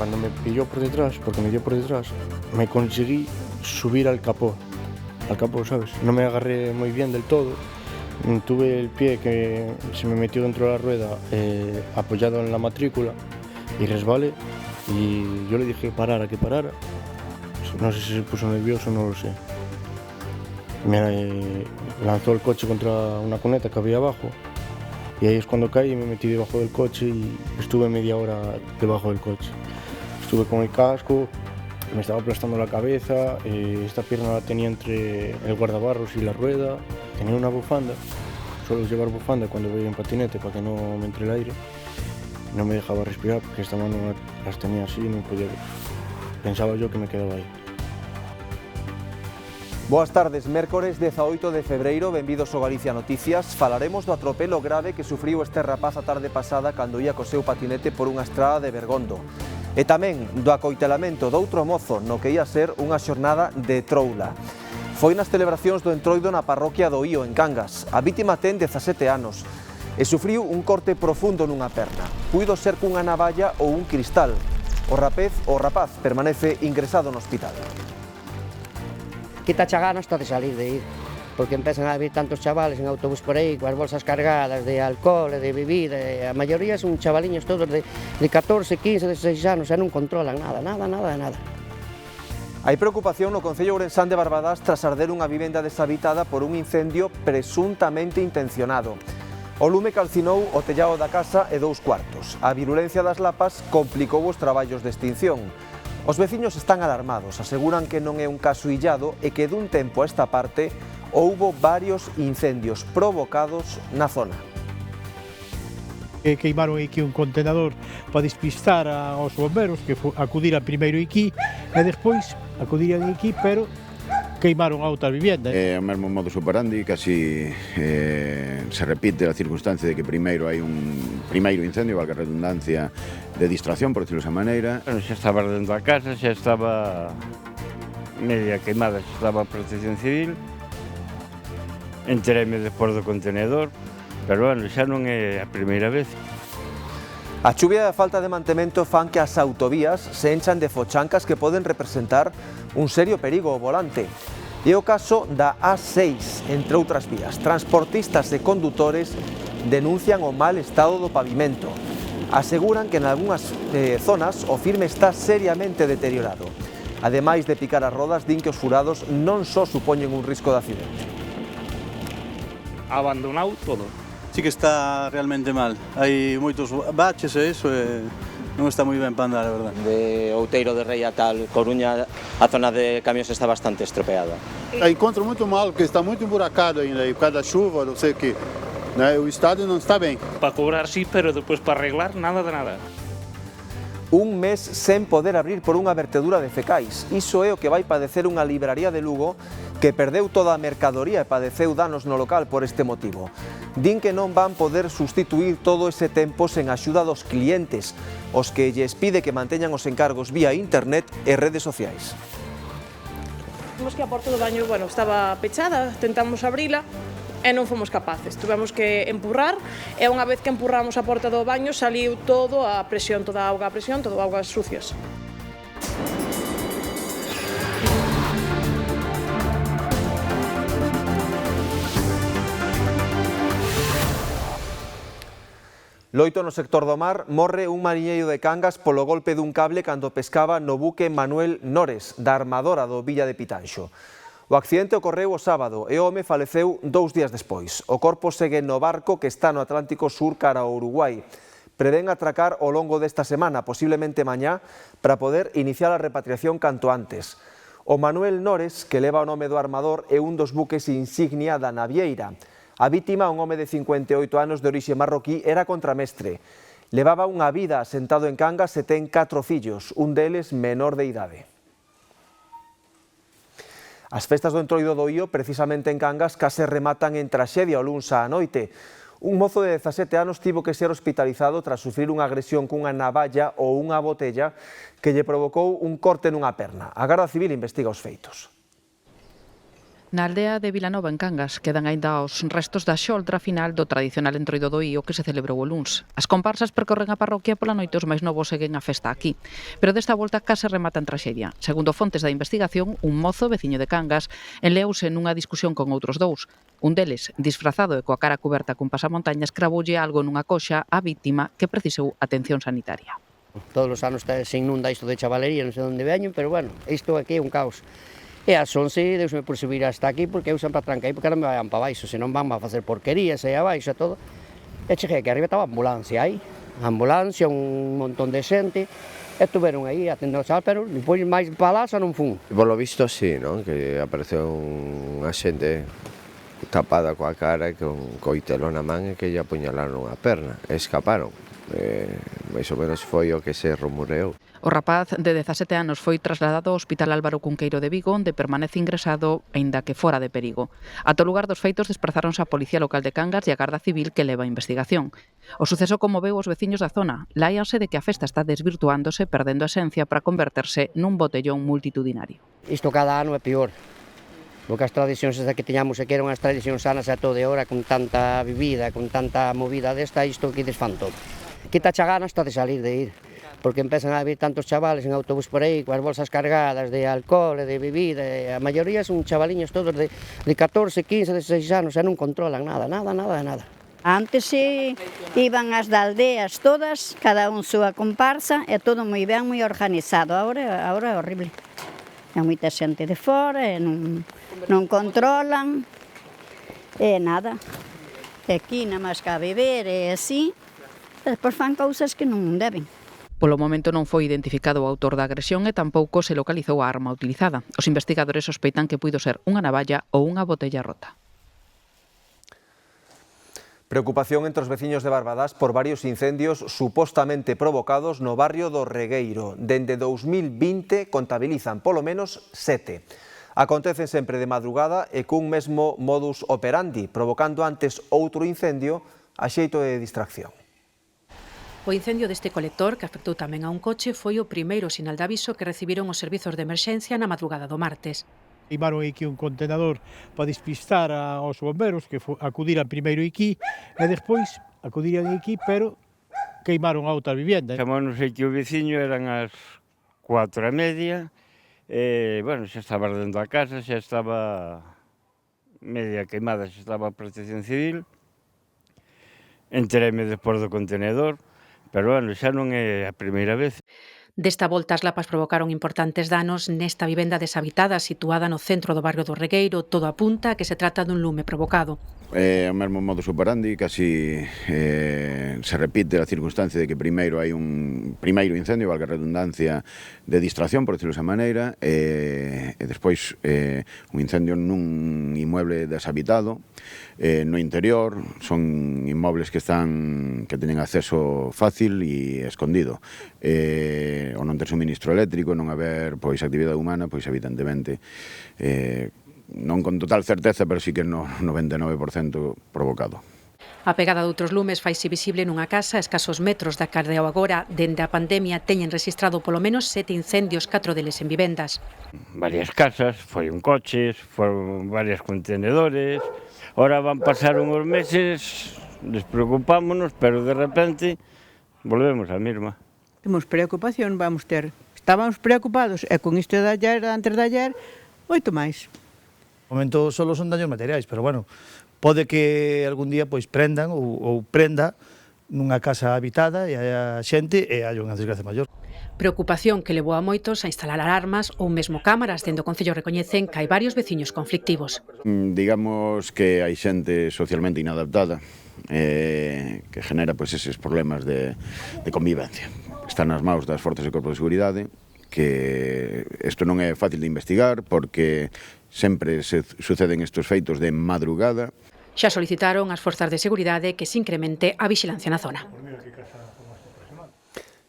cuando me pilló por detrás, porque me dio por detrás, me conseguí subir al capó, ¿sabes? No me agarré muy bien del todo. Tuve el pie que se me metió dentro de la rueda apoyado en la matrícula y resbalé, y yo le dije que parara. No sé si se puso nervioso, no lo sé. Me lanzó el coche contra una cuneta que había abajo, y ahí es cuando caí y me metí debajo del coche y estuve media hora debajo del coche. Estuve con el casco, me estaba aplastando la cabeza, esta pierna la tenía entre el guardabarros y la rueda, tenía una bufanda, suelo llevar bufanda cuando voy en patinete para que no me entre el aire, no me dejaba respirar porque esta mano las tenía así y no podía, pensaba yo que me quedaba aí. Boas tardes, mércores 18 de febreiro, benvidos ao Galicia Noticias. Falaremos do atropelo grave que sufriu este rapaz a tarde pasada cando ia co seu patinete por unha estrada de Bergondo. E tamén do acoitelamento doutro mozo no que ia ser unha xornada de troula. Foi nas celebracións do Entroido na parroquia do Ío, en Cangas. A vítima ten 17 anos e sufriu un corte profundo nunha perna. Puido ser cunha navalla ou un cristal. O rapaz permanece ingresado no hospital. Quita ganas de salir de ir, porque empiezan a haber tantos chavales en autobús por aí, coas bolsas cargadas de alcohol, de bebida, a maioría son chavaliños todos de 14, 15, 16 anos, e non controlan nada. Hai preocupación no concello ourensán de Barbadás tras arder unha vivenda deshabitada por un incendio presuntamente intencionado. O lume calcinou o tellado da casa e 2 cuartos. A virulencia das lapas complicou os traballos de extinción. Os veciños están alarmados, aseguran que non é un caso illado e que dun tempo a esta parte houbo varios incendios provocados na zona. Queimaron aquí un contenedor para despistar aos bomberos que acudiran primeiro aquí e despois acudiran aquí, pero queimaron a outra vivienda. É o mesmo modus operandi, casi se repite a circunstancia de que primeiro hai un primeiro incendio, valga a redundancia, de distracción, por decirlo desa maneira. Bueno, xa estaba ardendo a casa, xa estaba media queimada, xa estaba a Protección Civil. Enteréme despois do contenedor, pero bueno, xa non é a primeira vez. A chuvia e a falta de mantemento fan que as autovías se enchan de fochancas que poden representar un serio perigo ao volante. É o caso da A6, entre outras vías. Transportistas e condutores denuncian o mal estado do pavimento. Aseguran que en algunhas zonas o firme está seriamente deteriorado. Ademais de picar as rodas, din que os furados non só supoñen un risco de accidente. Abandonado todo. Sí que está realmente mal. Hai moitos baches e iso e non está moi ben para andar, a verdade. De Outeiro de Rei a tal, Coruña, a zona de camións está bastante estropeada. Encontro muito mal, porque está muito emburacado ainda, e por causa da chuva, não sei o quê. O estado non está ben. Para cobrar sí, pero despois para arreglar nada de nada. Un mes sen poder abrir por unha vertedura de fecais. Iso é o que vai padecer unha libraría de Lugo que perdeu toda a mercadoría e padeceu danos no local por este motivo. Din que non van poder sustituir todo ese tempo sen axuda dos clientes, os que lles pide que manteñan os encargos vía internet e redes sociais. Vimos que a porta do baño, estaba pechada, tentamos abrila e non fomos capaces. Tuvemos que empurrar e unha vez que empurramos a porta do baño saliu todo a presión, toda a auga a presión, todo augas sucias. Loito no sector do mar, morre un mariñeiro de Cangas polo golpe dun cable cando pescaba no buque Manuel Nores, da armadora do Villa de Pitanxo. O accidente ocorreu o sábado e o home faleceu 2 días despois. O corpo segue no barco que está no Atlántico Sur cara ao Uruguai. Prevén atracar ao longo desta semana, posiblemente mañá, para poder iniciar a repatriación canto antes. O Manuel Nores, que leva o nome do armador, é un dos buques insignia da navieira. A vítima, un home de 58 anos de orixe marroquí, era contramestre. Levaba unha vida asentado en Cangas e ten 4 fillos, un deles menor de idade. As festas do Entroido do Ío, precisamente en Cangas, case rematan en traxedia o luns á noite. Un mozo de 17 anos tivo que ser hospitalizado tras sufrir unha agresión cunha navalla ou unha botella que lle provocou un corte nunha perna. A Garda Civil investiga os feitos. Na aldea de Vilanova, en Cangas, quedan aínda os restos da xoltra final do tradicional Entroido do Ío que se celebrou o luns. As comparsas percorren a parroquia pola noite, os máis novos seguen a festa aquí. Pero desta volta case remata en traxedia. Segundo fontes da investigación, un mozo veciño de Cangas enleouse nunha discusión con outros dous. Un deles, disfrazado e coa cara cuberta cun pasamontañas, cravoulle algo nunha coxa á vítima que precisou atención sanitaria. Todos os anos se inunda isto de chavalería, non sei onde veño, pero bueno, isto aquí é un caos. E ás 11 deusme por subir hasta aquí porque eu sempre tranquei porque non me vayan para baixo, senón van a facer porquerías aí abaixo e todo. E cheguei que arriba estaba a ambulancia aí, a ambulancia, un montón de xente, e estuveron aí atendendo xa, pero depois máis para lá xa non fun. Por lo visto sí, non? Que apareceu unha xente tapada coa cara e con coitelo na man e que lle apuñalaron a perna e escaparon. Mais ou menos foi o que se rumoreou. O rapaz de 17 anos foi trasladado ao Hospital Álvaro Cunqueiro de Vigo, onde permanece ingresado, aínda que fora de perigo. Ata o lugar dos feitos desprazáronse a Policía Local de Cangas e a Garda Civil que leva a investigación. O suceso conmoveu os veciños da zona. Láianse de que a festa está desvirtuándose, perdendo a esencia para converterse nun botellón multitudinario. Isto cada ano é pior. Porque as tradicións que tiñamos que eran as tradicións sanas a todo de hora, con tanta vivida, con tanta movida desta, isto que desfan todo. Quitache a gana hasta de salir de ir, porque empezan a vir tantos chavales en autobús por aí, coas bolsas cargadas de alcohol e de bebida, e a maioría son chavaliños todos de 14, 15, 16 anos, e non controlan nada. Antes iban as da aldeas todas, cada un súa comparsa, e todo moi ben, moi organizado. Agora é horrible. É moita xente de fora, e non controlan, e nada. E aquí nada máis que a beber, e así, e despois fan cousas que non deben. Polo momento non foi identificado o autor da agresión e tampouco se localizou a arma utilizada. Os investigadores sospeitan que puido ser unha navalla ou unha botella rota. Preocupación entre os veciños de Barbadás por varios incendios supostamente provocados no barrio do Regueiro. Dende 2020 contabilizan polo menos 7. Acontecen sempre de madrugada e cun mesmo modus operandi, provocando antes outro incendio a xeito de distracción. O incendio deste colector, que afectou tamén a un coche, foi o primeiro sinal de aviso que recibiron os servizos de emerxencia na madrugada do martes. Queimaron aquí un contenedor para despistar aos bomberos que acudiran primeiro aquí e despois acudiran aquí, pero queimaron a outra vivenda. Chamámonos aquí o veciño, eran as 4:30, e, bueno, xa estaba ardendo a casa, xa estaba media queimada, xa estaba a Protección Civil. Enteréme despois do contenedor, pero, bueno, xa non é a primeira vez. Desta volta as lapas provocaron importantes danos nesta vivenda deshabitada situada no centro do barrio do Regueiro. Todo apunta a que se trata dun lume provocado. É o mesmo modus operandi, casi se repite a circunstancia de que primeiro hai un primeiro incendio, valga a redundancia, de distracción, por decirlo desa maneira, e despois un incendio nun inmueble deshabitado, no interior, son inmobles que teñen acceso fácil e escondido. O non ter suministro eléctrico, non haber actividade humana, evidentemente non con total certeza, pero sí que no 99% provocado. A pegada de outros lumes faise visible nunha casa a escasos metros da que agora, dende a pandemia, teñen registrado polo menos 7 incendios, 4 deles en vivendas. Varias casas, foi un coches, foron varios contenedores. Ora van pasar uns meses, despreocupámonos, pero de repente volvemos á mesma. Temos preocupación, vamos ter. Estábamos preocupados, e con isto de ayer, antes de ayer, moito máis. O momento só son daños materiais, pero bueno, pode que algún día prendan ou prenda nunha casa habitada e hai xente e hai unha desgracia maior. Preocupación que levou a moitos a instalar alarmas ou mesmo cámaras, dende o Concello recoñecen que hai varios veciños conflictivos. Digamos que hai xente socialmente inadaptada que genera eses problemas de convivencia. Están nas maus das forzas de corpo de seguridade, que isto non é fácil de investigar porque sempre se suceden estes feitos de madrugada. Xa solicitaron ás forzas de seguridade que se incremente a vixilancia na zona.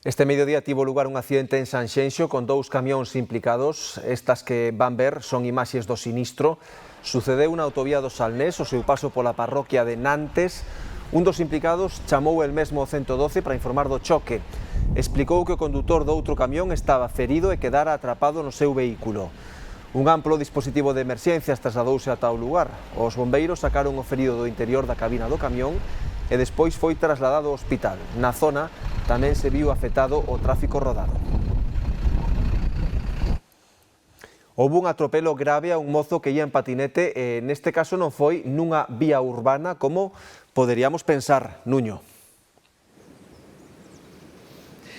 Este mediodía tivo lugar un accidente en Sanxenxo con 2 camións implicados. Estas que van ver son imaxes do sinistro. Sucedeu na autovía do Salnés, o seu paso pola parroquia de Nantes. Un dos implicados chamou el mesmo 112 para informar do choque. Explicou que o condutor do outro camión estaba ferido e quedara atrapado no seu vehículo. Un amplo dispositivo de emerxencias trasladouse ata o lugar. Os bombeiros sacaron o ferido do interior da cabina do camión e despois foi trasladado ao hospital. Na zona tamén se viu afectado o tráfico rodado. Houve un atropelo grave a un mozo que ia en patinete e neste caso non foi nunha vía urbana como poderíamos pensar, Nuño.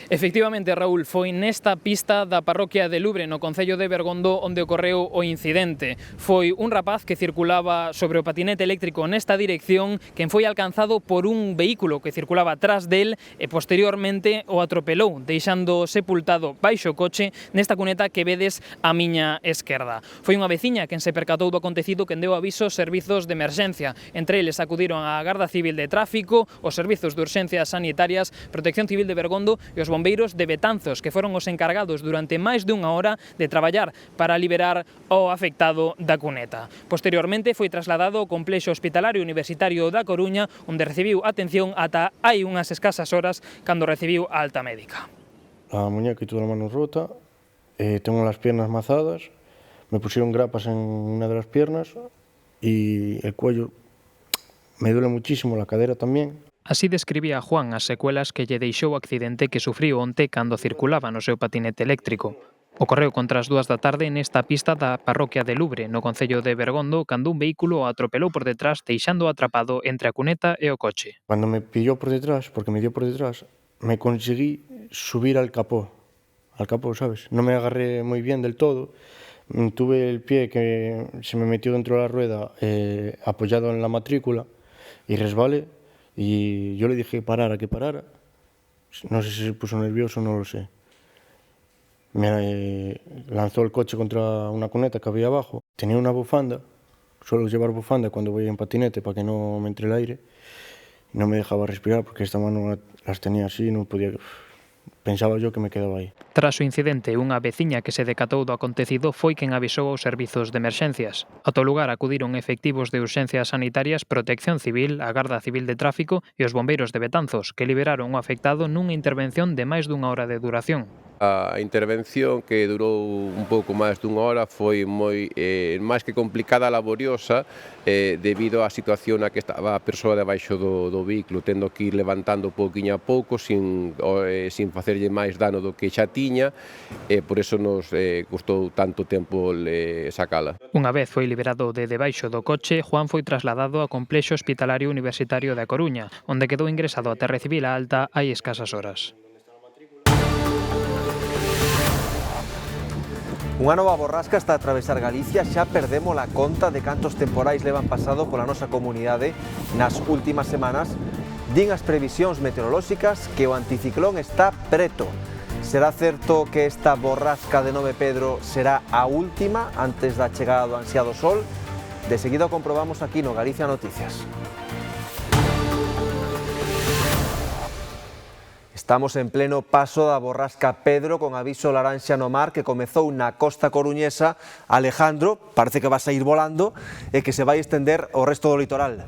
Efectivamente, Raúl, foi nesta pista da parroquia de Lubre, no concello de Bergondo, onde ocorreu o incidente. Foi un rapaz que circulaba sobre o patinete eléctrico nesta dirección, quen foi alcanzado por un vehículo que circulaba atrás del e posteriormente o atropelou, deixando sepultado baixo o coche nesta cuneta que vedes á miña esquerda. Foi unha veciña quen se percatou do acontecido, quen deu aviso aos servizos de emerxencia. Entre eles acudiron a Garda Civil de Tráfico, os servizos de urxencias sanitarias, Protección Civil de Bergondo e os bombeiros de Betanzos, que foron os encargados durante máis dunha hora de traballar para liberar o afectado da cuneta. Posteriormente foi trasladado ao complexo hospitalario universitario da Coruña, onde recibiu atención ata hai unhas escasas horas cando recibiu a alta médica. La muñeca y toda la mano rota, tengo las piernas mazadas, me pusieron grapas en una de las piernas y el cuello me duele muchísimo, la cadera también. Así describía Juan as secuelas que lle deixou o accidente que sufriu onte cando circulaba no seu patinete eléctrico. Ocorreu contra as 2 da tarde nesta pista da parroquia de Lubre, no concello de Bergondo, cando un vehículo o atropelou por detrás, deixando atrapado entre a cuneta e o coche. Cuando me pilló por detrás, porque me dio por detrás, me conseguí subir al capó, ¿sabes? No me agarré muy bien del todo. Tuve el pie que se me metió dentro de la rueda apoyado en la matrícula y resbalé. Y yo le dije que parara. No sé si se puso nervioso, no lo sé. Me lanzó el coche contra una cuneta que había abajo. Tenía una bufanda, suelo llevar bufanda cuando voy en patinete para que no me entre el aire. Y no me dejaba respirar porque esta mano las tenía así, no podía... Pensaba yo que me quedaba aí. Tras o incidente, unha veciña que se decatou do acontecido foi quen avisou aos servizos de emerxencias. Ata o lugar acudiron efectivos de urxencias sanitarias, Protección Civil, a Garda Civil de Tráfico e os bombeiros de Betanzos, que liberaron o afectado nunha intervención de máis dunha hora de duración. A intervención, que durou un pouco máis dunha hora, foi moi máis que complicada, laboriosa, debido á situación na que estaba a persoa debaixo do vehículo, tendo que ir levantando pouquiño a pouco, sin facerlle máis dano do que xa tiña, e por eso nos custou tanto tempo sacala. Unha vez foi liberado de debaixo do coche, Juan foi trasladado ao complexo hospitalario universitario da Coruña, onde quedou ingresado até recibir a alta hai escasas horas. Unha nova borrasca está a atravesar Galicia, xa perdemos a conta de cantos temporais levan pasado pola nosa comunidade nas últimas semanas. Din as previsións meteorolóxicas que o anticiclón está preto. Será certo que esta borrasca de Nove Pedro será a última antes da chegada do ansiado sol? De seguida o comprobamos aquí no Galicia Noticias. Estamos en pleno paso da borrasca Pedro con aviso laranxa no mar que comezou na costa coruñesa. Alejandro, parece que vas a ir volando e que se vai estender ao resto do litoral.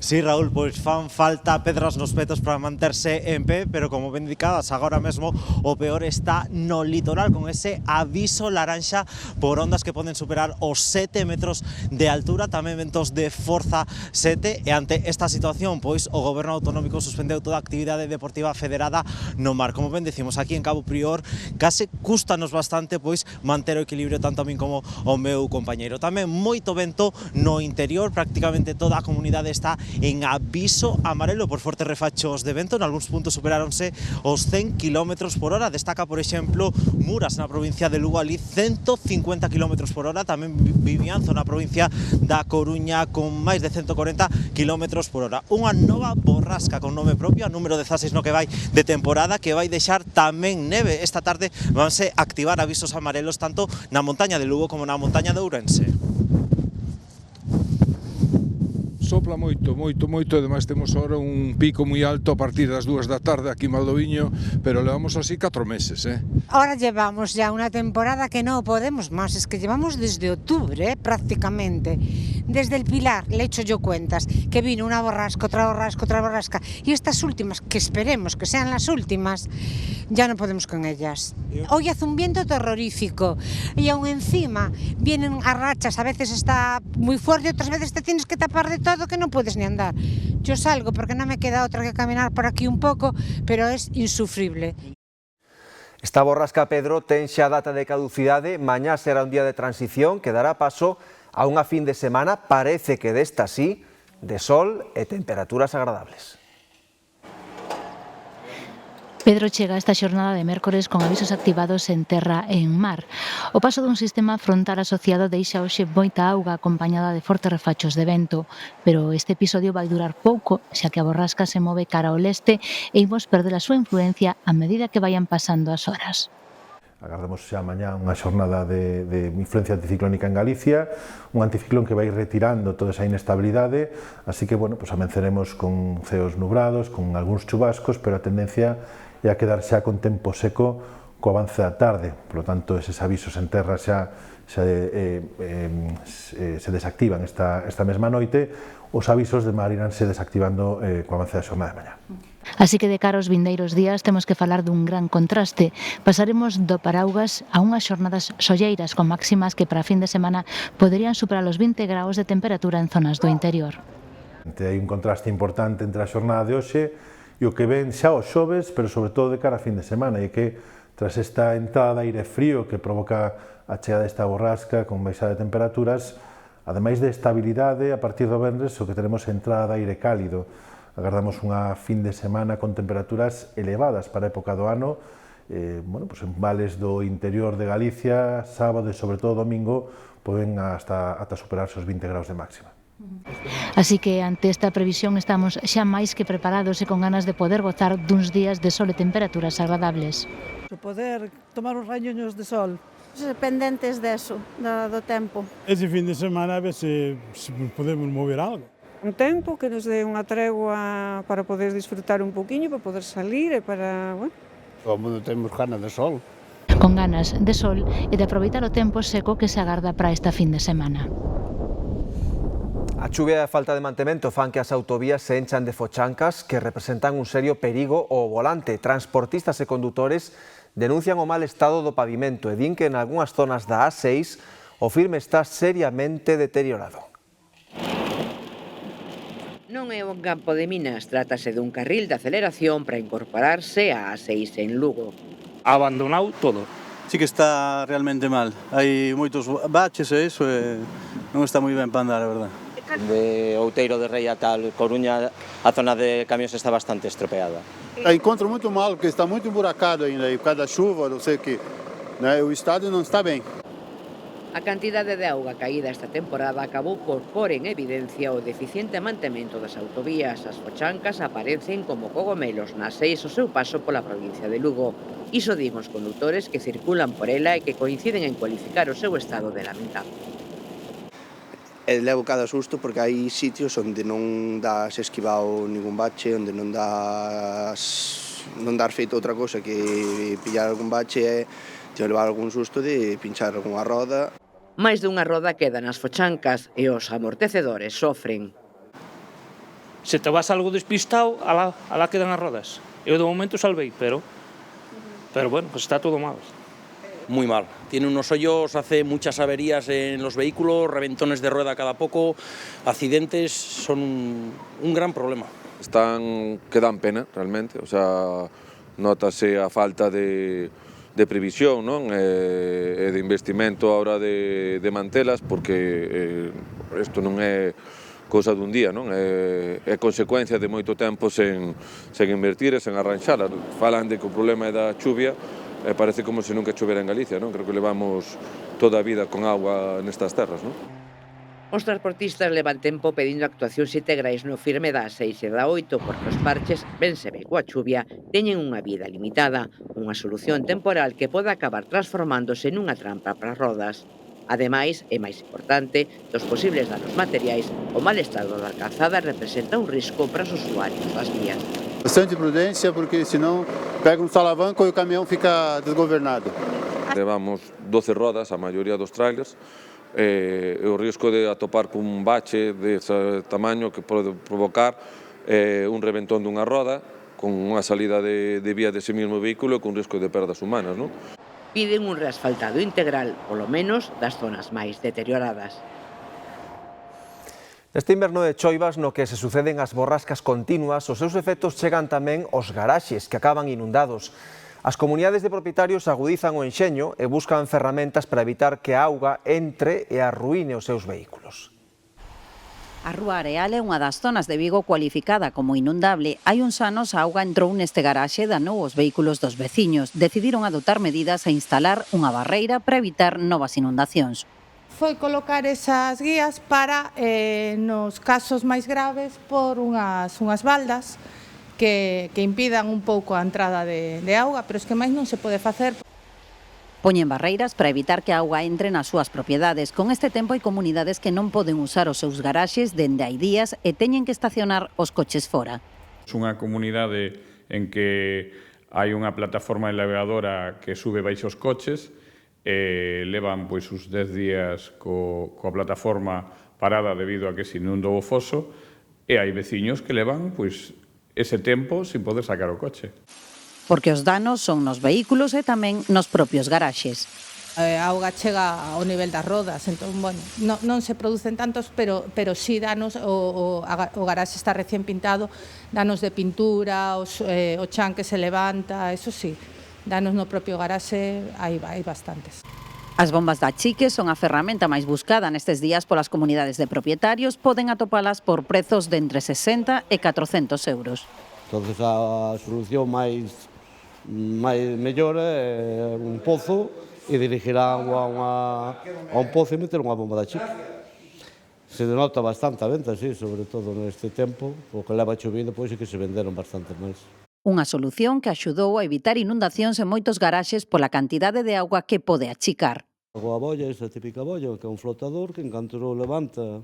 Sí, Raúl, pois fan falta pedras nos petos para manterse en pé, pero como ben indicadas, agora mesmo o peor está no litoral, con ese aviso laranxa por ondas que poden superar os 7 metros de altura, tamén ventos de forza 7, e ante esta situación, pois o Goberno Autonómico suspendeu toda a actividade deportiva federada no mar. Como ben decimos, aquí en Cabo Prior, case custanos bastante, pois, manter o equilibrio tanto a min como ao meu compañeiro. Tamén moito vento no interior, prácticamente toda a comunidade está en aviso amarelo por fortes refachos de vento. En algúns puntos superáronse os 100 km por hora. Destaca, por exemplo, Muras na provincia de Lugo, ali 150 km por hora. Tamén Vimianzo na provincia da Coruña con máis de 140 km por hora. Unha nova borrasca con nome propio, a número 16 no que vai de temporada, que vai deixar tamén neve. Esta tarde vanse activar avisos amarelos tanto na montaña de Lugo como na montaña de Ourense. sopla moito, e ademais temos ahora un pico moi alto a partir das 2 da tarde aquí en Valdoviño, pero levamos así 4 meses, Ahora llevamos ya una temporada que no podemos más, es que llevamos desde octubre, prácticamente. Desde el Pilar, le echo yo cuentas, que vino una borrasca, otra borrasca, y estas últimas, que esperemos que sean las últimas, ya no podemos con ellas. Hoy hace un viento terrorífico, y aún encima vienen a rachas, a veces está muy fuerte, otras veces te tienes que tapar de todo que no puedes ni andar. Yo salgo porque no me queda otra que caminar por aquí un poco, pero es insufrible. Esta borrasca, Pedro, ten xa data de caducidade, mañá será un día de transición que dará paso a unha fin de semana, parece que desta sí, de sol e temperaturas agradables. Pedro chega esta xornada de mércores con avisos activados en terra e en mar. O paso dun sistema frontal asociado deixa hoxe moita auga acompañada de fortes refachos de vento, pero este episodio vai durar pouco, xa que a borrasca se move cara ao leste e imos perder a súa influencia a medida que vayan pasando as horas. Agardamos xa mañá unha xornada de influencia anticiclónica en Galicia, un anticiclón que vai retirando toda esa inestabilidade, así que, bueno, pues amenceremos con ceos nubrados, con algúns chubascos, pero a tendencia é a quedar xa con tempo seco co avance da tarde. Por lo tanto, eses avisos en terra xa se desactivan esta mesma noite, os avisos de mar iránse desactivando co avance da xornada de mañá. Así que de cara aos vindeiros días temos que falar dun gran contraste. Pasaremos do paraugas a unhas xornadas solleiras con máximas que para a fin de semana poderían superar os 20 graus de temperatura en zonas do interior. Hai un contraste importante entre a xornada de hoxe e o que ven xa os xoves, pero sobre todo de cara a fin de semana, e que tras esta entrada de aire frío que provoca a chegada desta borrasca con baixada de temperaturas, ademais de estabilidade, a partir do venres o que tenemos é entrada de aire cálido. Agardamos unha fin de semana con temperaturas elevadas para a época do ano, pues en vales do interior de Galicia, sábado e sobre todo domingo, poden ata superarse os 20 graus de máxima. Así que ante esta previsión estamos xa máis que preparados e con ganas de poder gozar duns días de sol e temperaturas agradables. Poder tomar uns rañoños de sol. Pendentes deso, do tempo. Ese fin de semana a ver se podemos mover algo. Un tempo que nos dé unha tregua para poder disfrutar un poquinho, para poder salir e para, bueno. Como temos ganas de sol. Con ganas de sol e de aproveitar o tempo seco que se agarda para esta fin de semana. A chuvia e a falta de mantemento fan que as autovías se enchan de fochancas que representan un serio perigo ao volante. Transportistas e condutores denuncian o mal estado do pavimento e din que en algunhas zonas da A6 o firme está seriamente deteriorado. Non é un campo de minas, trátase dun carril de aceleración para incorporarse á A6 en Lugo. Abandonado todo. Sí que está realmente mal. Hai moitos baches e iso e non está moi ben para andar, a verdade. De Outeiro de Rei a tal Coruña, a zona de camións está bastante estropeada. Encontro muito mal, porque está muito emburacado ainda, e por causa da chuva, não sei o que, né, o estado não está bem. A cantidade de auga caída esta temporada acabou por pôr en evidencia o deficiente mantemento das autovías. As fochancas aparecen como cogomelos nas 6 o seu paso pola provincia de Lugo. Iso din os condutores que circulan por ela e que coinciden en cualificar o seu estado de lamentable. Levo cada susto porque hai sitios onde non das esquivado ningún bache, onde non dar feito outra cosa que pillar algún bache e te levar algún susto de pinchar algunha roda. Máis dunha roda queda nas fochancas e os amortecedores sofren. Se te vas algo despistado, alá quedan as rodas. Eu de momento salvei, pero bueno, pues está todo mal. Muy mal. Tiene unos hoyos, hace muchas averías en los vehículos, reventones de rueda cada poco, accidentes, son un gran problema. Que dan pena, realmente, o sea, notase a falta de previsión, non? E de investimento a hora de mantelas, porque isto non é cousa dun día, non? É consecuencia de moito tempo sen invertir e sen arranxala. Falan de que o problema é da chuvia, e parece como se nunca chovera en Galicia, non? Creo que levamos toda a vida con agua nestas terras, non? Os transportistas levan tempo pedindo actuacións integrais no firme da 6 e da 8 porque os parches, ben se ve coa chuvia, teñen unha vida limitada, unha solución temporal que pode acabar transformándose nunha trampa para rodas. Ademais, e máis importante, dos posibles danos materiais, o mal estado da calzada representa un risco para os usuarios das vías. Bastante prudência, porque senão pega um salavanco e o caminhão fica desgovernado. Levamos 12 rodas, a maioría dos trailers, e o risco de atopar cun bache dese tamaño que pode provocar un reventón dunha roda, con unha salida de vía dese mesmo vehículo e con risco de perdas humanas, non? Piden un reasfaltado integral, polo menos das zonas máis deterioradas. Neste inverno de choivas no que se suceden as borrascas continuas, os seus efectos chegan tamén aos garaxes que acaban inundados. As comunidades de propietarios agudizan o enxeño e buscan ferramentas para evitar que a auga entre e arruine os seus vehículos. A Rúa Areal é unha das zonas de Vigo cualificada como inundable. Hai uns anos a auga entrou neste garaxe e danou os vehículos dos veciños. Decidiron adoptar medidas e instalar unha barreira para evitar novas inundacións. Foi colocar esas guías para, nos casos máis graves, por unhas baldas que impidan un pouco a entrada de auga, pero es que máis non se pode facer. Poñen barreiras para evitar que a auga entre nas súas propiedades. Con este tempo hai comunidades que non poden usar os seus garaxes dende hai días e teñen que estacionar os coches fora. É unha comunidade en que hai unha plataforma elevadora que sube baixo os coches e levan pois uns 10 días coa plataforma parada debido a que se inundou o foso e hai veciños que levan pois ese tempo sin poder sacar o coche. Porque os danos son nos vehículos e tamén nos propios garaxes. A auga chega ao nivel das rodas, entón, bueno, non se producen tantos, pero sí danos, o garaxe está recién pintado, danos de pintura, o chan que se levanta, eso sí, danos no propio garaxe hai bastantes. As bombas de achique son a ferramenta máis buscada nestes días polas comunidades de propietarios, poden atopalas por prezos de entre 60 e 400 euros. Entón, a solución máis mellor é un pozo e dirigir a auga a un pozo e meter unha bomba de achique. Se denota bastante a venta, sí, sobre todo neste tempo, o que leva chovido, pois é que se venderon bastante máis. Unha solución que axudou a evitar inundacións en moitos garaxes pola cantidade de auga que pode achicar. A boia, esa típica boia, que é un flotador que en canto lo levanta,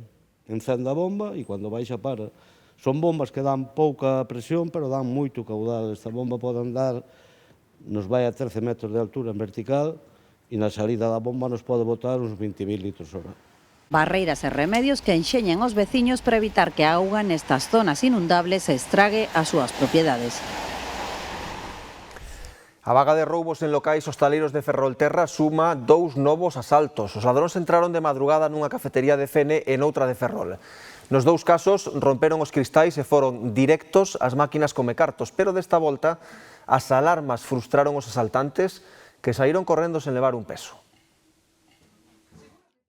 encende a bomba e cando baixa para. Son bombas que dan pouca presión, pero dan moito caudal. Esta bomba pode andar, nos vai a 13 metros de altura en vertical e na salida da bomba nos pode botar uns 20.000 litros hora. Barreiras e remedios que enxeñen os veciños para evitar que a auga nestas zonas inundables estrague as súas propiedades. A vaga de roubos en locais hostaleiros de Ferrolterra suma 2 novos asaltos. Os ladróns entraron de madrugada nunha cafetería de Fene e noutra de Ferrol. Nos dous casos romperon os cristais e foron directos ás máquinas comecartos, pero desta volta as alarmas frustraron os asaltantes que saíron correndo sen levar un peso.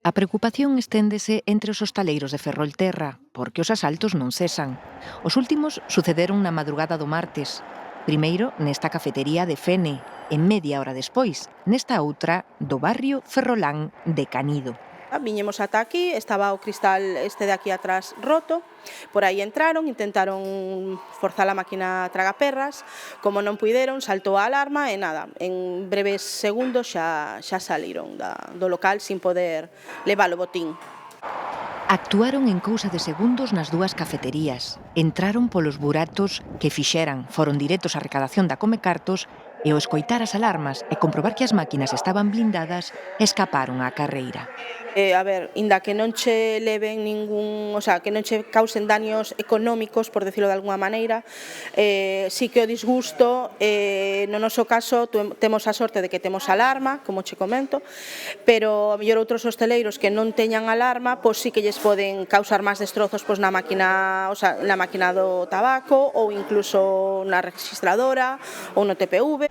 A preocupación esténdese entre os hostaleiros de Ferrolterra, porque os asaltos non cesan. Os últimos sucederon na madrugada do martes. Primeiro nesta cafetería de Fene, e media hora despois, nesta outra do barrio ferrolán de Canido. Viñemos ata aquí, estaba o cristal este de aquí atrás roto, por aí entraron, intentaron forzar a máquina tragaperras, como non puideron, saltou a alarma e nada, en breves segundos xa saliron do local sin poder levar o botín. Actuaron en cousa de segundos nas dúas cafeterías, entraron polos buratos que fixeran, foron directos á recadación da Comecartos e ao escoitar as alarmas e comprobar que as máquinas estaban blindadas, escaparon á carreira. A ver, inda que non che leven ningún, o sea, que non che causen daños económicos, por decirlo de alguna maneira, sí que o disgusto, no noso caso, temos a sorte de que temos alarma, como che comento, pero a mellor outros hosteleiros que non teñan alarma, pois sí que lles poden causar máis destrozos pois na máquina, o sea, na máquina do tabaco ou incluso na registradora ou no TPV.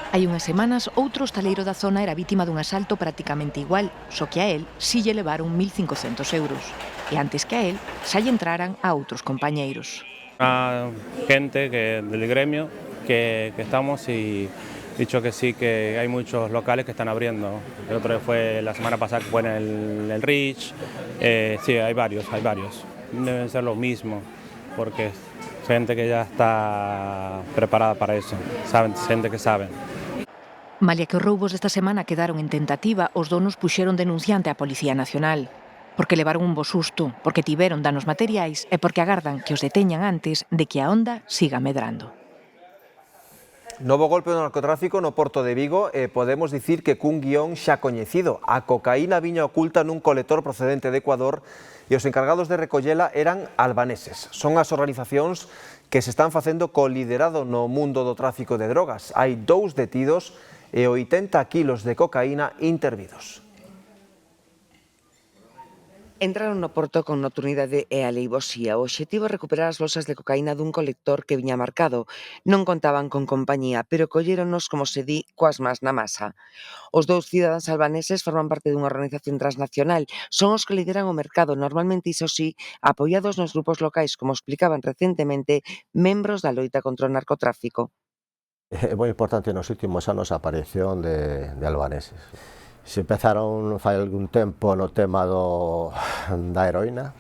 Hai unhas semanas, outro hostaleiro da zona era vítima dun asalto prácticamente igual, só que a él si lle levaron 1.500 euros. E antes que a él, xa lle entraran a outros compañeiros. A gente del gremio que estamos y dicho que sí, que hay muchos locales que están abriendo. El otro fue la semana pasada que fue en el Rich. Sí, hay varios. Deben ser lo mismo, porque gente que ya está preparada para eso, saben, gente que sabe. Malia que os roubos desta semana quedaron en tentativa, os donos puxeron denunciante á Policía Nacional. Porque levaron un bo susto, porque tiveron danos materiais e porque agardan que os deteñan antes de que a onda siga medrando. Novo golpe do narcotráfico no Porto de Vigo e podemos dicir que cun guión xa coñecido. A cocaína viña oculta nun colector procedente de Ecuador e os encargados de recollela eran albaneses. Son as organizacións que se están facendo co liderado no mundo do tráfico de drogas. Hai 2 detidos e 80 kilos de cocaína intervidos. Entraron no porto con nocturnidade e aleivosía. O obxectivo é recuperar as bolsas de cocaína dun colector que viña marcado. Non contaban con compañía, pero colléronos, como se di, coas más na masa. Os 2 cidadáns albaneses forman parte dunha organización transnacional. Son os que lideran o mercado, normalmente, iso sí, apoiados nos grupos locais, como explicaban recentemente membros da loita contra o narcotráfico. É moi importante nos últimos anos a aparición de albaneses. Se empezaron fai algún tempo no tema da heroína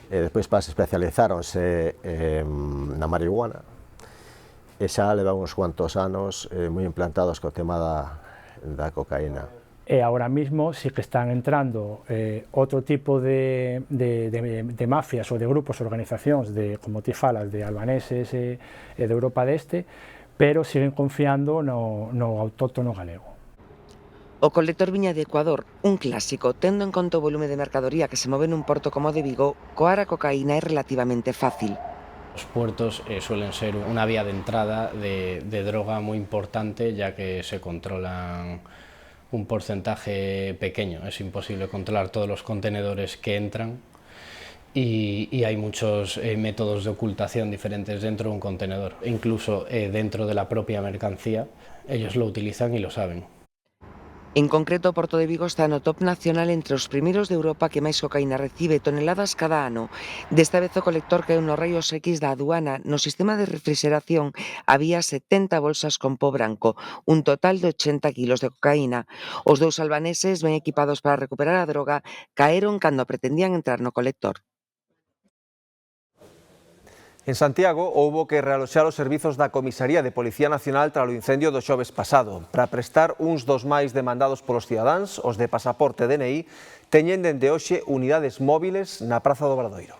e despois especializáronse na marihuana e xa levan uns cuantos anos moi implantados co tema da cocaína. E agora mismo sí que están entrando outro tipo de mafias ou de grupos, organizacións, como ti falas, de albaneses e de Europa deste, pero siguen confiando no autóctono galego. O colector viña de Ecuador, un clásico, tendo en conta o volume de mercadoría que se move nun porto como o de Vigo, coar a cocaína é relativamente fácil. Os puertos suelen ser una vía de entrada de droga muy importante, ya que se controlan un porcentaje pequeño. Es imposible controlar todos los contenedores que entran y hay muchos métodos de ocultación diferentes dentro de un contenedor. Incluso dentro de la propia mercancía, ellos lo utilizan y lo saben. En concreto, o Porto de Vigo está no top nacional entre os primeiros de Europa que máis cocaína recibe, toneladas cada ano. Desta vez o colector caeu nos raios X da aduana. No sistema de refrigeración había 70 bolsas con pó branco, un total de 80 kilos de cocaína. Os 2 albaneses, ben equipados para recuperar a droga, caeron cando pretendían entrar no colector. En Santiago houbo que realoxar os servizos da Comisaría de Policía Nacional tras o incendio do xoves pasado. Para prestar uns dos máis demandados polos cidadáns, os de pasaporte DNI, teñen dende hoxe unidades móviles na Praza do Obradoiro.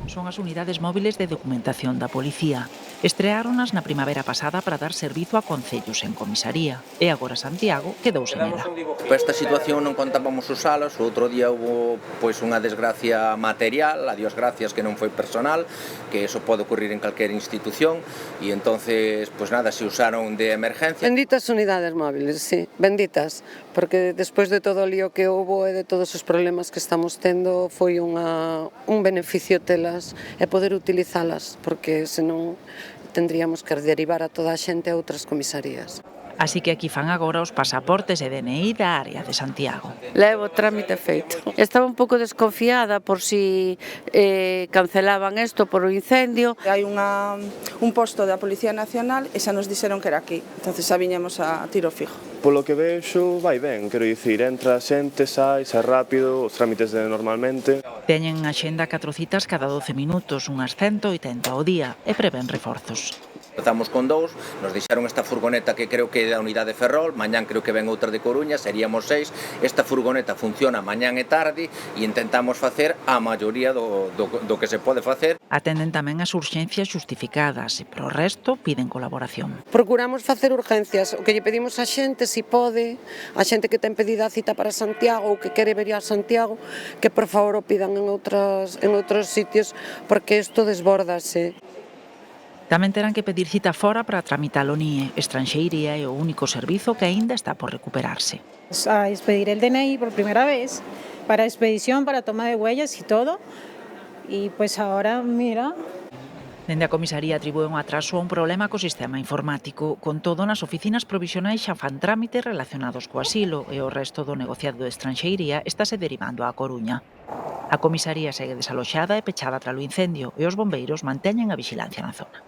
Son as unidades móviles de documentación da policía. Estreáronas na primavera pasada para dar servizo a concellos en comisaría. E agora Santiago quedou sen ela. Para esta situación non contábamos usalas. O outro día houve unha desgracia material, a Dios gracias que non foi personal, que eso pode ocurrir en calquera institución, e entonces, se usaron de emergencia. Benditas unidades móviles, sí, benditas, porque despois de todo o lío que houve e de todos os problemas que estamos tendo, foi un beneficio telas e poder utilizalas, porque senón tendríamos que derivar a toda a xente a outras comisarías. Así que aquí fan agora os pasaportes e DNI da área de Santiago. Levo trámite feito. Estaba un pouco desconfiada por si cancelaban isto por o incendio. Hai un posto da Policía Nacional e xa nos dixeron que era aquí, entonces xa viñemos a tiro fijo. Polo que vexo vai ben, quero dicir, entra xente, sai rápido, os trámites de normalmente. Teñen en axenda 4 citas cada 12 minutos, unhas 180 ao día e prevén reforzos. Empezamos con 2, nos deixaron esta furgoneta que creo que é da unidade Ferrol, mañán creo que ven outra de Coruña, seríamos 6, esta furgoneta funciona mañán e tarde e intentamos facer a maioría do que se pode facer. Atenden tamén as urxencias justificadas e pro resto piden colaboración. Procuramos facer urgencias, o que lle pedimos a xente, se pode, a xente que ten pedida a cita para Santiago ou que quere ver a Santiago, que por favor o pidan en outros sitios, porque isto desbórdase. Tamén terán que pedir cita fora para tramitar o NIE. Estranxeiría é o único servizo que aínda está por recuperarse. A expedir el DNI por primera vez, para expedición, para toma de huellas y todo. Y pues ahora, mira... Dende a comisaría atribúe un atraso a un problema co sistema informático. Con todo, nas oficinas provisionais xa fan trámites relacionados co asilo e o resto do negociado de estranxeiría estáse derivando á Coruña. A comisaría segue desaloxada e pechada tras o incendio e os bombeiros manteñen a vixilancia na zona.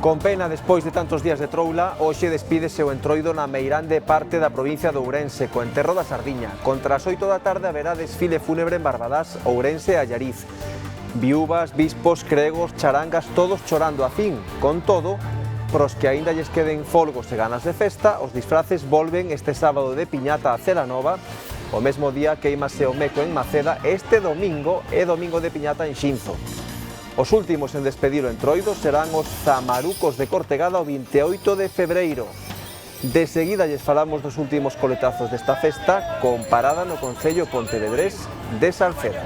Con pena, despois de tantos días de troula, hoxe despídese o entroido na meirande parte da provincia de Ourense, co enterro da Sardiña. Contra as 8 da tarde haberá desfile fúnebre en Barbadás, Ourense e Allariz. Viúvas, bispos, cregos, charangas, todos chorando a fin. Con todo, pros que aínda lles queden folgos e ganas de festa, os disfraces volven este sábado de Piñata a Celanova. O mesmo día queimase o Meco en Maceda, este domingo é domingo de Piñata en Xinzo. Os últimos en despedir o Entroido serán os Zamarucos de Cortegada o 28 de febreiro. De seguida lles falamos dos últimos coletazos desta festa, con parada no concello pontevedrés de Salceda.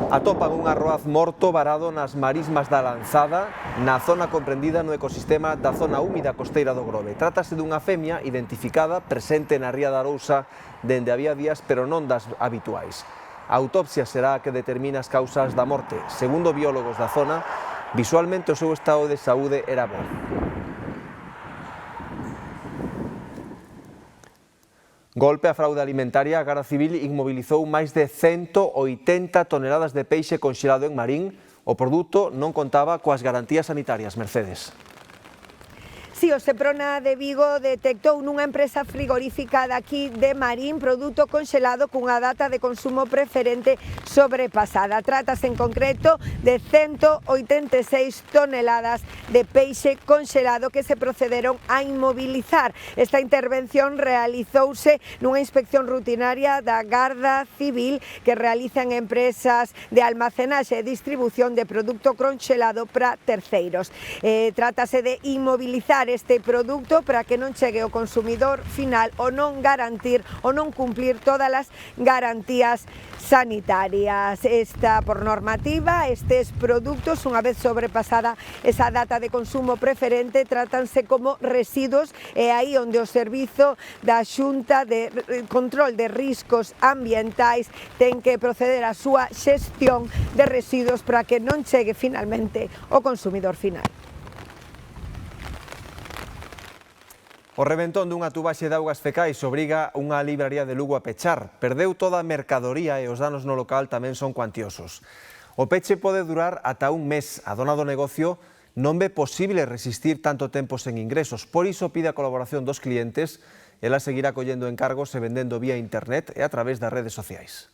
Atopan un arroaz morto varado nas marismas da Lanzada, na zona comprendida no ecosistema da zona húmida costeira do Grove. Trátase dunha femia identificada, presente na ría da Arousa dende había días, pero non das habituais. A autopsia será a que determina as causas da morte. Segundo biólogos da zona, visualmente o seu estado de saúde era bo. Golpe a fraude alimentaria, a Garda Civil inmobilizou máis de 180 toneladas de peixe conxelado en Marín. O produto non contaba coas garantías sanitarias. Mercedes. Si, o Seprona de Vigo detectou nunha empresa frigorífica daqui de Marín produto conxelado cunha data de consumo preferente sobrepasada. Trátase en concreto de 186 toneladas de peixe conxelado que se procederon a inmobilizar. Esta intervención realizouse nunha inspección rutinaria da Garda Civil que realizan empresas de almacenaxe e distribución de produto conxelado para terceiros. Trátase de inmobilizar este produto para que non chegue ao consumidor final o non garantir ou non cumplir todas as garantías sanitarias. Esta, por normativa, estes produtos, unha vez sobrepasada esa data de consumo preferente, trátanse como residuos e aí onde o Servizo da Xunta de Control de Riscos Ambientais ten que proceder á súa xestión de residuos para que non chegue finalmente ao consumidor final. O reventón dunha tubaxe de augas fecais obriga unha libraría de Lugo a pechar. Perdeu toda a mercadoría e os danos no local tamén son cuantiosos. O peche pode durar ata un mes. A dona do negocio non ve posible resistir tanto tempo sen ingresos. Por iso pide a colaboración dos clientes. Ela seguirá collendo encargos e vendendo vía internet e a través das redes sociais.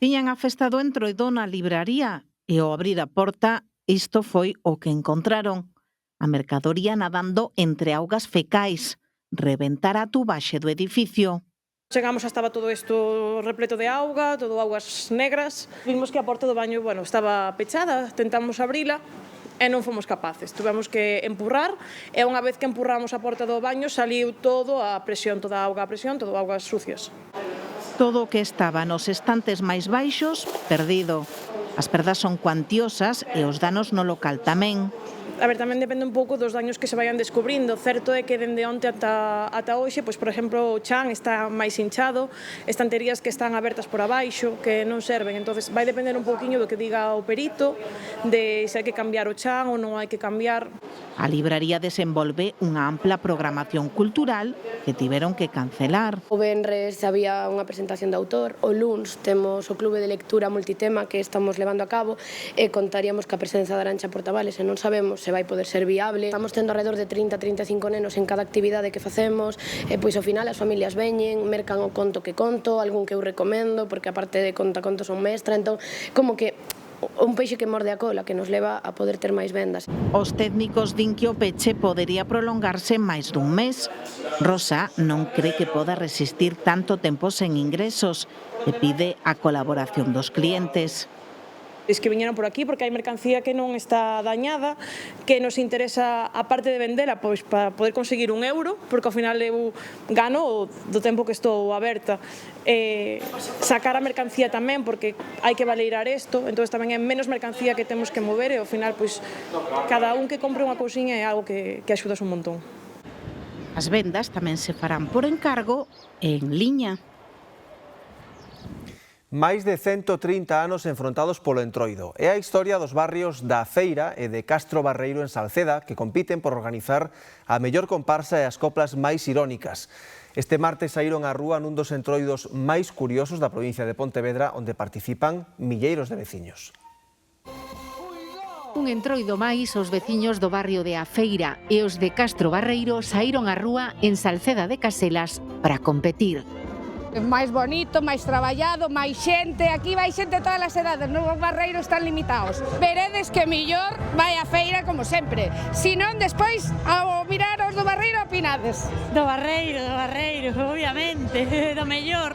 Tiñan a festa do Entroido na libraría e ao abrir a porta isto foi o que encontraron. A mercadoría nadando entre augas fecais, reventar a tubaxe do edificio. Chegamos, estaba todo isto repleto de auga, todo augas negras. Vimos que a porta do baño, estaba pechada, tentamos abrila e non fomos capaces. Tuvemos que empurrar e unha vez que empurramos a porta do baño saliu todo a presión, toda a auga a presión, todo augas sucias. Todo o que estaba nos estantes máis baixos, perdido. As perdas son cuantiosas e os danos no local tamén. A ver, tamén depende un pouco dos daños que se vayan descubrindo. Certo é que dende onte ata hoxe, pois, por exemplo, o chan está máis hinchado, estanterías que están abertas por abaixo, que non serven. Entonces, vai depender un pouquiño do que diga o perito, de se hai que cambiar o chan ou non hai que cambiar. A libraría desenvolve unha ampla programación cultural que tiveron que cancelar. O venres había unha presentación de autor, o luns temos o clube de lectura multitema que estamos levando a cabo e contaríamos que a presenza da Arancha Portavales e non sabemos se vai poder ser viable. Estamos tendo alrededor de 30-35 nenos en cada actividade que facemos e pois ao final as familias veñen, mercan o conto que conto, algún que eu recomendo, porque aparte de conta son mestra, entón como que un peixe que morde a cola que nos leva a poder ter máis vendas. Os técnicos din que o peche podería prolongarse máis dun mes. Rosa non cree que poda resistir tanto tempo sen ingresos e pide a colaboración dos clientes. Es que viñeron por aquí porque hai mercancía que non está dañada, que nos interesa, aparte de vendela, pois para poder conseguir €1, porque ao final eu gano do tempo que estou aberta. Sacar a mercancía tamén, porque hai que valeirar isto, entón tamén é menos mercancía que temos que mover e ao final, pois, cada un que compre unha cousiña é algo que axudas un montón. As vendas tamén se farán por encargo e en liña. Máis de 130 anos enfrontados polo Entroido. É a historia dos barrios da Feira e de Castro Barreiro en Salceda que compiten por organizar a mellor comparsa e as coplas máis irónicas. Este martes saíron á rúa nun dos entroidos máis curiosos da provincia de Pontevedra onde participan milleiros de veciños. Un entroido máis, os veciños do barrio de A Feira e os de Castro Barreiro saíron á rúa en Salceda de Caselas para competir. Máis bonito, máis traballado, máis xente, aquí vai xente de todas as edades, non os barreiros están limitados. Veredes que millor vai a feira como sempre, si non despois ao mirar os do barreiro opinades. Do barreiro, obviamente, do mellor.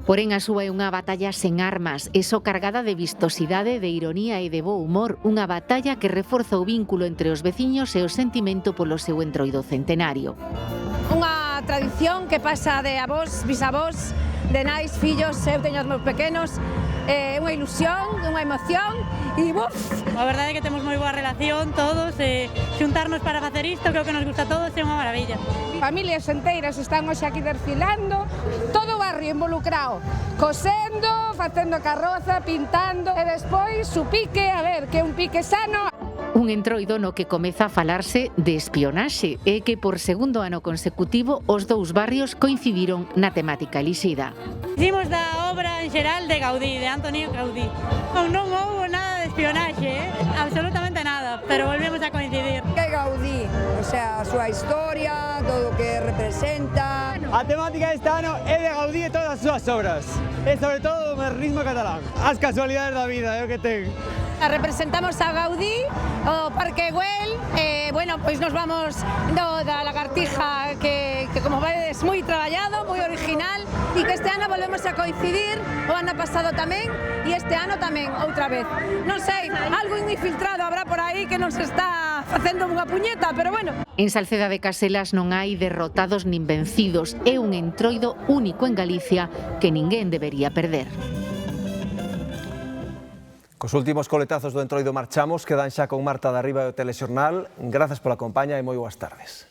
Porén, a súa é unha batalla sen armas, e só cargada de vistosidade, de ironía e de bo humor, unha batalla que reforza o vínculo entre os veciños e o sentimento polo seu entroido centenario. Unha tradición que pasa de avós, bisavós, de nais, fillos, eu teño os meus pequenos, unha ilusión, unha emoción e buf! A verdade é que temos moi boa relación todos, xuntarnos para facer isto, creo que nos gusta a todos, é unha maravilla. Familias enteiras están hoxe aquí desfilando, todo o barrio involucrado, cosendo, facendo carroza, pintando e despois su pique, a ver, que é un pique sano. Un entroido no que comeza a falarse de espionaxe e que por segundo ano consecutivo os dous barrios coincidiron na temática elixida. Hicimos da obra en xeral de Gaudí, de Antonio Gaudí. Non houve nada de espionaxe, absolutamente nada, pero volvemos a coincidir. Que é Gaudí, o sea, a súa historia, todo o que representa. A temática deste ano é de Gaudí e todas as súas obras, e sobre todo o modernismo catalán. As casualidades da vida, é o que ten. Representamos a Gaudí, o Parque Güell, bueno, pois nos vamos da lagartija que como vedes, moi traballado, moi original, e que este ano volvemos a coincidir, o ano pasado tamén, e este ano tamén, outra vez. Non sei, algo infiltrado habrá por aí que nos está facendo unha puñeta, pero bueno. En Salceda de Caselas non hai derrotados nin vencidos, é un entroido único en Galicia que ninguén debería perder. Cos últimos coletazos do entroido marchamos, quedan xa con Marta de Arriba do Telexornal. Grazas pola compaña e moi boas tardes.